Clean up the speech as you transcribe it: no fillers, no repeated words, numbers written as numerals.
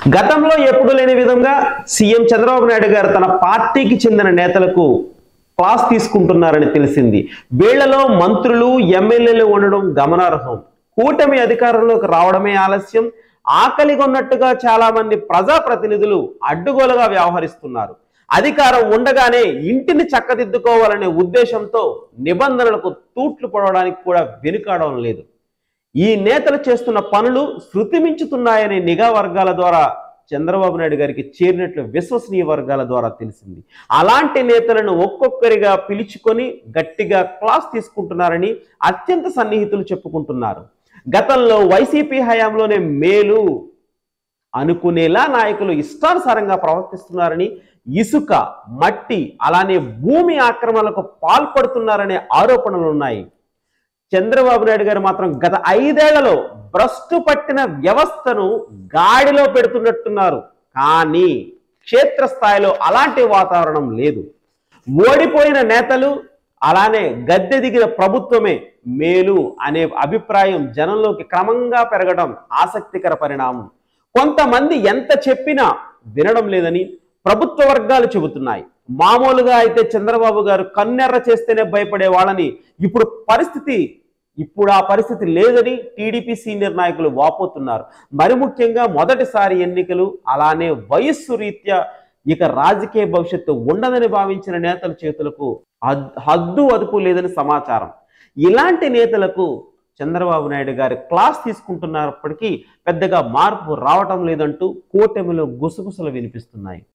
గతంలో ఎప్పుడు లేని విధంగా సీఎం చంద్రబాబు నాయుడు గారు తన పార్టీకి చెందిన నేతలకు క్లాస్ తీసుకుంటున్నారని తెలిసింది. వీళ్లలో మంత్రులు, ఎమ్మెల్యేలు ఉండడం గమనార్హం. కూటమి అధికారంలోకి రావడమే ఆలస్యం. ఆకలిగా ఉన్నట్టుగా చాలా మంది ప్రజాప్రతినిధులు అడ్డుగోలుగా వ్యవహరిస్తున్నారు. అధికారం ఉండగానే ఇంటిని చక్కదిద్దుకోవాలనే ఉద్దేశంతో నిబంధనలకు తూట్లు పడడానికి కూడా వెనుకాడడం లేదు. ఈ నేతలు చేస్తున్న పనులు శృతిమించుతున్నాయని నిఘా వర్గాల ద్వారా చంద్రబాబు నాయుడు గారికి చేరినట్లు విశ్వసనీయ వర్గాల ద్వారా తెలిసింది. అలాంటి నేతలను ఒక్కొక్కరిగా పిలుచుకొని గట్టిగా క్లాస్ తీసుకుంటున్నారని అత్యంత సన్నిహితులు చెప్పుకుంటున్నారు. గతంలో వైసీపీ హయాంలోనే మేలు అనుకునేలా నాయకులు ఇష్టానుసారంగా ప్రవర్తిస్తున్నారని, ఇసుక, మట్టి, అలానే భూమి ఆక్రమణలకు పాల్పడుతున్నారనే ఆరోపణలు ఉన్నాయి. చంద్రబాబు నాయుడు గారు మాత్రం గత 5 ఏళ్లలో భ్రష్టు పట్టిన వ్యవస్థను గాడిలో పెడుతున్నట్టున్నారు. కానీ క్షేత్రస్థాయిలో అలాంటి వాతావరణం లేదు. ఓడిపోయిన నేతలు, అలానే గద్దె దిగిన ప్రభుత్వమే మేలు అనే అభిప్రాయం జనంలోకి క్రమంగా పెరగడం ఆసక్తికర పరిణామం. కొంతమంది ఎంత చెప్పినా వినడం లేదని ప్రభుత్వ వర్గాలు చెబుతున్నాయి. మామూలుగా అయితే చంద్రబాబు గారు కన్నెర్ర చేస్తేనే భయపడే వాళ్ళని ఇప్పుడు ఆ పరిస్థితి లేదని టీడీపీ సీనియర్ నాయకులు వాపోతున్నారు. మరి ముఖ్యంగా మొదటిసారి ఎన్నికలు, అలానే వయస్సు రీత్యా ఇక రాజకీయ భవిష్యత్తు ఉండదని భావించిన నేతల చేతులకు హద్దు అదుపు లేదని సమాచారం. ఇలాంటి నేతలకు చంద్రబాబు నాయుడు గారి క్లాస్ తీసుకుంటున్నప్పటికీ పెద్దగా మార్పు రావటం లేదంటూ కూటమిలో గుసగుసలు వినిపిస్తున్నాయి.